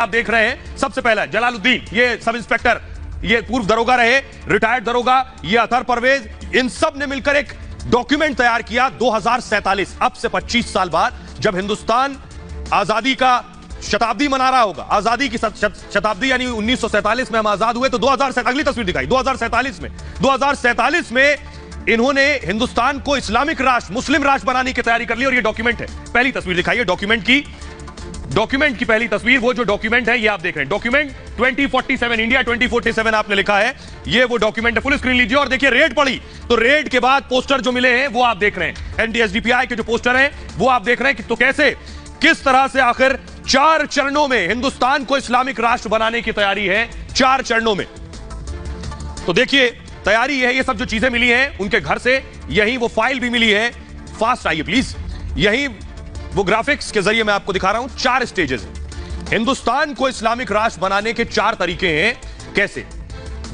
आप देख रहे हैं सबसे पहला जलालुद्दीन, ये सब इंस्पेक्टर, ये पूर्व दरोगा रहे, रिटायर्ड दरोगा, ये अतहर परवेज, इन सब ने मिलकर एक डॉक्यूमेंट तैयार किया 2047, अब से 25 साल बाद, जब हिंदुस्तान आजादी का शताब्दी मना रहा होगा। आजादी की शताब्दी यानी 1947 में हम आजाद हुए, तो 2047, अगली तस्वीर दिखाई, 2047 में इन्होंने हिंदुस्तान को इस्लामिक राष्ट्र, मुस्लिम राष्ट्र बनाने की तैयारी कर ली। और ये डॉक्यूमेंट है, पहली तस्वीर दिखाई, डॉक्यूमेंट की पहली तस्वीर, वो जो डॉक्यूमेंट है ये आप देख रहे हैं, डॉक्यूमेंट 2047, इंडिया 2047 आपने लिखा है, ये वो डॉक्यूमेंट है। फुल स्क्रीन लीजिए और देखिए रेड पड़ी, तो रेड के बाद पोस्टर जो मिले हैं वो आप देख रहे हैं, एनडीएसडीपीआई के जो पोस्टर हैं वो आप देख रहे हैं कि तो कैसे, किस तरह से आखिर 4 चरणों में हिंदुस्तान को इस्लामिक राष्ट्र बनाने की तैयारी है, 4 चरणों में। तो देखिए तैयारी है, ये सब जो चीजें मिली हैं उनके घर से, यही वो फाइल भी मिली है, फास्ट आइए प्लीज, यही वो ग्राफिक्स के जरिए मैं आपको दिखा रहा हूं। 4 स्टेजेस हैं, हिंदुस्तान को इस्लामिक राष्ट्र बनाने के 4 तरीके हैं। कैसे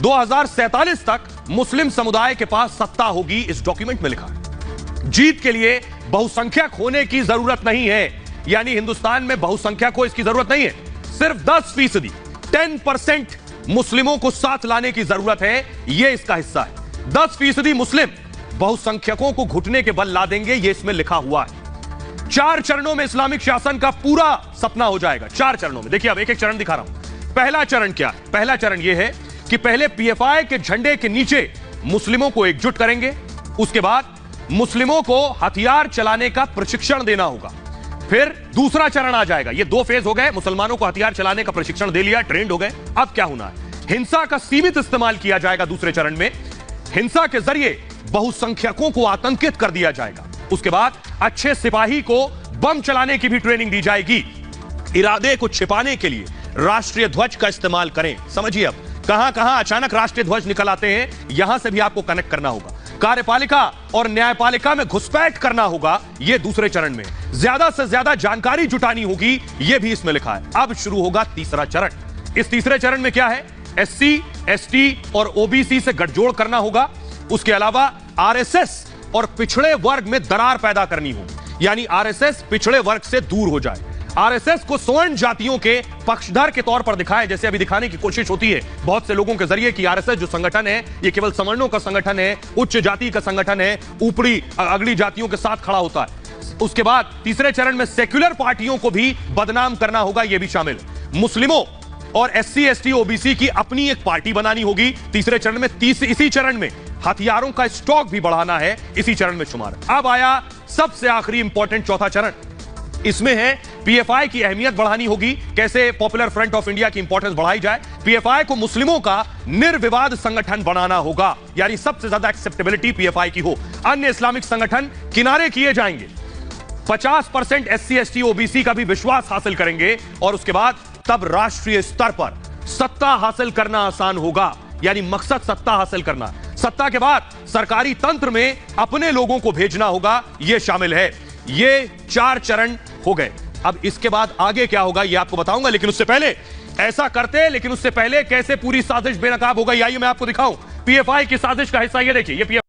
2047 तक मुस्लिम समुदाय के पास सत्ता होगी, इस डॉक्यूमेंट में लिखा है। जीत के लिए बहुसंख्यक होने की जरूरत नहीं है, यानी हिंदुस्तान में बहुसंख्यक को इसकी जरूरत नहीं है, सिर्फ 10% 10% मुस्लिमों को साथ लाने की जरूरत है, यह इसका हिस्सा है। 10% मुस्लिम बहुसंख्यकों को घुटने के बल ला देंगे, यह इसमें लिखा हुआ है। 4 चरणों में इस्लामिक शासन का पूरा सपना हो जाएगा, 4 चरणों में। देखिए अब एक एक चरण दिखा रहा हूं। पहला चरण क्या है? पहला चरण यह है कि पहले पीएफआई के झंडे के नीचे मुस्लिमों को एकजुट करेंगे, उसके बाद मुस्लिमों को हथियार चलाने का प्रशिक्षण देना होगा। फिर दूसरा चरण आ जाएगा, ये 2 फेज हो गए, मुसलमानों को हथियार चलाने का प्रशिक्षण दे लिया, ट्रेंड हो गए। अब क्या होना है? हिंसा का सीमित इस्तेमाल किया जाएगा दूसरे चरण में, हिंसा के जरिए बहुसंख्यकों को आतंकित कर दिया जाएगा। उसके बाद अच्छे सिपाही को बम चलाने की भी ट्रेनिंग दी जाएगी। इरादे को छिपाने के लिए राष्ट्रीय ध्वज का इस्तेमाल करें। समझिए अब कहां कहां अचानक राष्ट्रीय ध्वज निकल आते हैं, यहां से भी आपको कनेक्ट करना होगा। कार्यपालिका और न्यायपालिका में घुसपैठ करना होगा, यह दूसरे चरण में। ज्यादा से ज्यादा जानकारी जुटानी होगी, यह भी इसमें लिखा है। अब शुरू होगा तीसरा चरण। इस तीसरे चरण में क्या है? एससी, एसटी और ओबीसी से गठजोड़ करना होगा। उसके अलावा आरएसएस और पिछड़े वर्ग में दरार पैदा करनी होगी, यानी आरएसएस पिछड़े वर्ग से दूर हो जाए। आरएसएस को स्वर्ण जातियों के पक्षधर के तौर पर दिखाएं, जैसे अभी दिखाने की कोशिश होती है बहुत से लोगों के जरिए कि आरएसएस जो संगठन है ये केवल सवर्णों का संगठन है, उच्च जाति का संगठन है, ऊपरी अगली जातियों के साथ खड़ा होता है। उसके बाद तीसरे चरण में सेक्युलर पार्टियों को भी बदनाम करना होगा, यह भी शामिल। मुस्लिमों और एससी, एसटी, ओबीसी की अपनी एक पार्टी बनानी होगी तीसरे चरण में। इसी चरण में हथियारों का स्टॉक भी बढ़ाना है, इसी चरण में शुमार। अब आया सबसे आखिरी इंपॉर्टेंट चौथा चरण, इसमें है पीएफआई की अहमियत बढ़ानी होगी। कैसे? पॉपुलर फ्रंट ऑफ इंडिया की इंपॉर्टेंस बढ़ाई जाए। पीएफआई को मुस्लिमों का निर्विवाद संगठन बनाना होगा, यानी सबसे ज्यादा एक्सेप्टेबिलिटी पीएफआई की हो, अन्य इस्लामिक संगठन किनारे किए जाएंगे। 50% एससी, एसटी, ओबीसी का भी विश्वास हासिल करेंगे, और उसके बाद तब राष्ट्रीय स्तर पर सत्ता हासिल करना आसान होगा, यानी मकसद सत्ता हासिल करना। सत्ता के बाद सरकारी तंत्र में अपने लोगों को भेजना होगा, यह शामिल है। ये 4 चरण हो गए। अब इसके बाद आगे क्या होगा यह आपको बताऊंगा, लेकिन उससे पहले ऐसा करते, लेकिन उससे पहले कैसे पूरी साजिश बेनकाब हो गई, आइए मैं आपको दिखाऊं। पीएफआई की साजिश का हिस्सा ये देखिए, ये